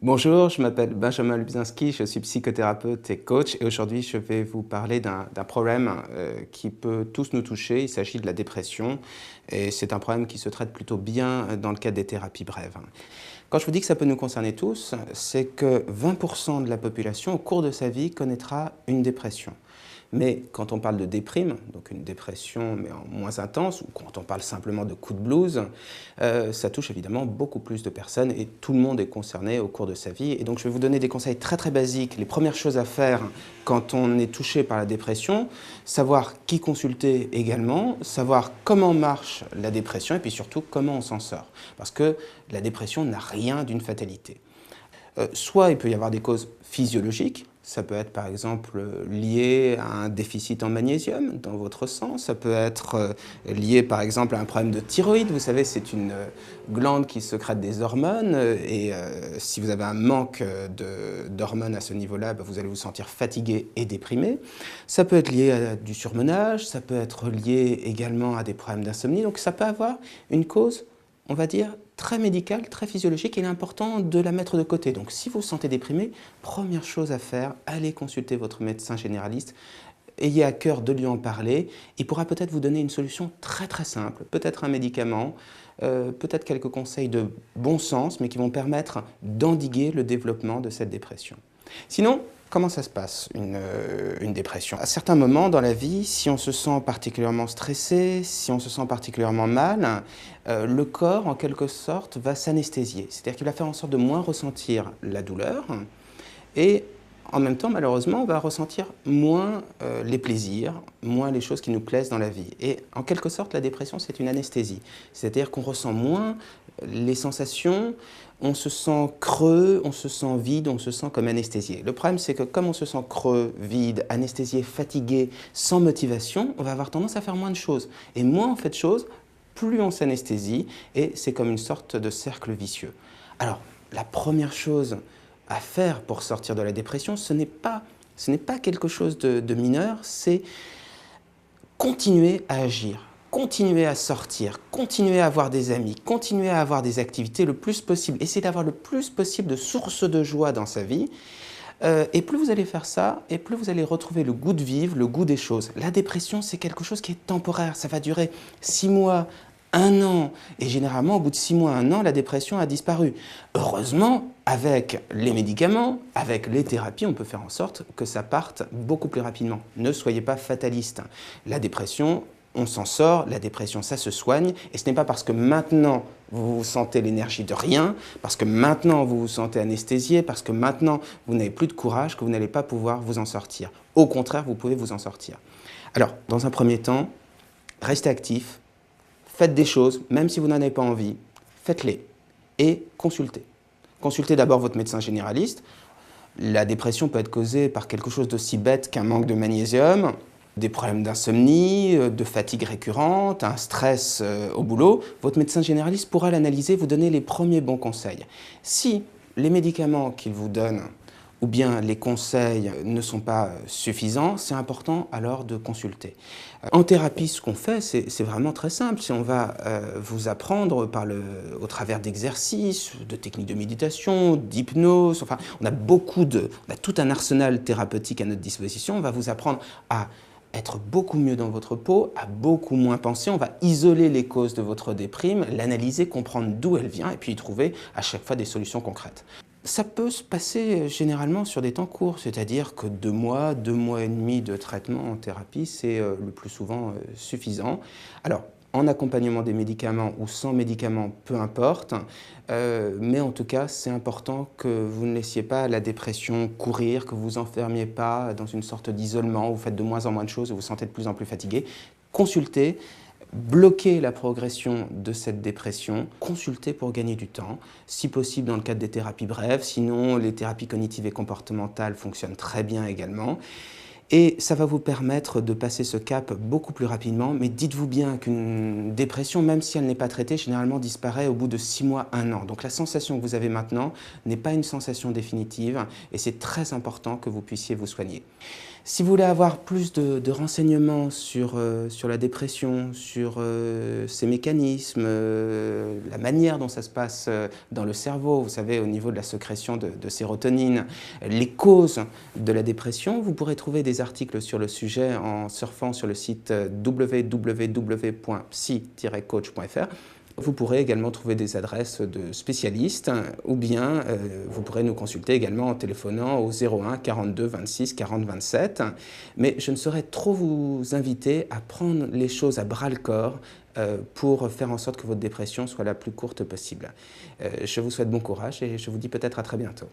Bonjour, je m'appelle Benjamin Lubzinski, je suis psychothérapeute et coach et aujourd'hui je vais vous parler d'un problème qui peut tous nous toucher. Il s'agit de la dépression et c'est un problème qui se traite plutôt bien dans le cadre des thérapies brèves. Quand je vous dis que ça peut nous concerner tous, c'est que 20% de la population au cours de sa vie connaîtra une dépression. Mais quand on parle de déprime, donc une dépression mais en moins intense, ou quand on parle simplement de coup de blues, ça touche évidemment beaucoup plus de personnes et tout le monde est concerné au cours de sa vie. Et donc je vais vous donner des conseils très très basiques, les premières choses à faire quand on est touché par la dépression, savoir qui consulter également, savoir comment marche la dépression et puis surtout comment on s'en sort. Parce que la dépression n'a rien d'une fatalité. Soit il peut y avoir des causes physiologiques, ça peut être par exemple lié à un déficit en magnésium dans votre sang, ça peut être lié par exemple à un problème de thyroïde, vous savez c'est une glande qui sécrète des hormones et si vous avez un manque d'hormones à ce niveau-là, vous allez vous sentir fatigué et déprimé. Ça peut être lié à du surmenage, ça peut être lié également à des problèmes d'insomnie, donc ça peut avoir une cause, on va dire, très médicale, très physiologique, il est important de la mettre de côté. Donc si vous vous sentez déprimé, première chose à faire, allez consulter votre médecin généraliste, ayez à cœur de lui en parler, il pourra peut-être vous donner une solution très très simple, peut-être un médicament, peut-être quelques conseils de bon sens, mais qui vont permettre d'endiguer le développement de cette dépression. Sinon, comment ça se passe, une dépression? À certains moments dans la vie, si on se sent particulièrement stressé, si on se sent particulièrement mal, le corps, en quelque sorte, va s'anesthésier. C'est-à-dire qu'il va faire en sorte de moins ressentir la douleur et en même temps, malheureusement, on va ressentir moins les plaisirs, moins les choses qui nous plaisent dans la vie. Et en quelque sorte, la dépression, c'est une anesthésie. C'est-à-dire qu'on ressent moins les sensations, on se sent creux, on se sent vide, on se sent comme anesthésié. Le problème, c'est que comme on se sent creux, vide, anesthésié, fatigué, sans motivation, on va avoir tendance à faire moins de choses. Et moins on fait de choses, plus on s'anesthésie, et c'est comme une sorte de cercle vicieux. Alors, la première chose à faire pour sortir de la dépression, ce n'est pas quelque chose de mineur, c'est continuer à agir, continuer à sortir, continuer à avoir des amis, continuer à avoir des activités le plus possible, essayer d'avoir le plus possible de sources de joie dans sa vie. Et plus vous allez faire ça, et plus vous allez retrouver le goût de vivre, le goût des choses. La dépression, c'est quelque chose qui est temporaire. Ça va durer 6 mois, 1 an. Et généralement, au bout de 6 mois, 1 an, la dépression a disparu. Heureusement, avec les médicaments, avec les thérapies, on peut faire en sorte que ça parte beaucoup plus rapidement. Ne soyez pas fataliste. La dépression, on s'en sort, la dépression, ça se soigne, et ce n'est pas parce que maintenant vous vous sentez l'énergie de rien, parce que maintenant vous vous sentez anesthésié, parce que maintenant vous n'avez plus de courage que vous n'allez pas pouvoir vous en sortir. Au contraire, vous pouvez vous en sortir. Alors, dans un premier temps, restez actif, faites des choses, même si vous n'en avez pas envie, faites-les et consultez. Consultez d'abord votre médecin généraliste. La dépression peut être causée par quelque chose d'aussi bête qu'un manque de magnésium, des problèmes d'insomnie, de fatigue récurrente, un stress au boulot. Votre médecin généraliste pourra l'analyser, vous donner les premiers bons conseils. Si les médicaments qu'il vous donne ou bien les conseils ne sont pas suffisants, c'est important alors de consulter. En thérapie, ce qu'on fait, c'est vraiment très simple. On va vous apprendre au travers d'exercices, de techniques de méditation, d'hypnose, enfin, on a tout un arsenal thérapeutique à notre disposition. On va vous apprendre à être beaucoup mieux dans votre peau, à beaucoup moins penser. On va isoler les causes de votre déprime, l'analyser, comprendre d'où elle vient et puis y trouver à chaque fois des solutions concrètes. Ça peut se passer généralement sur des temps courts, c'est-à-dire que 2 mois et demi de traitement en thérapie, c'est le plus souvent suffisant. Alors, en accompagnement des médicaments ou sans médicaments, peu importe, mais en tout cas, c'est important que vous ne laissiez pas la dépression courir, que vous vous enfermiez pas dans une sorte d'isolement, où vous faites de moins en moins de choses, où vous vous sentez de plus en plus fatigué. Consultez. Bloquer la progression de cette dépression, consulter pour gagner du temps, si possible dans le cadre des thérapies brèves, sinon les thérapies cognitives et comportementales fonctionnent très bien également. Et ça va vous permettre de passer ce cap beaucoup plus rapidement, mais dites-vous bien qu'une dépression, même si elle n'est pas traitée, généralement disparaît au bout de 6 mois, 1 an. Donc la sensation que vous avez maintenant n'est pas une sensation définitive et c'est très important que vous puissiez vous soigner. Si vous voulez avoir plus de renseignements sur la dépression, sur ses mécanismes, la manière dont ça se passe dans le cerveau, vous savez, au niveau de la sécrétion de sérotonine, les causes de la dépression, vous pourrez trouver des articles sur le sujet en surfant sur le site www.psy-coach.fr. Vous pourrez également trouver des adresses de spécialistes ou bien vous pourrez nous consulter également en téléphonant au 01 42 26 40 27. Mais je ne saurais trop vous inviter à prendre les choses à bras-le-corps pour faire en sorte que votre dépression soit la plus courte possible. Je vous souhaite bon courage et je vous dis peut-être à très bientôt.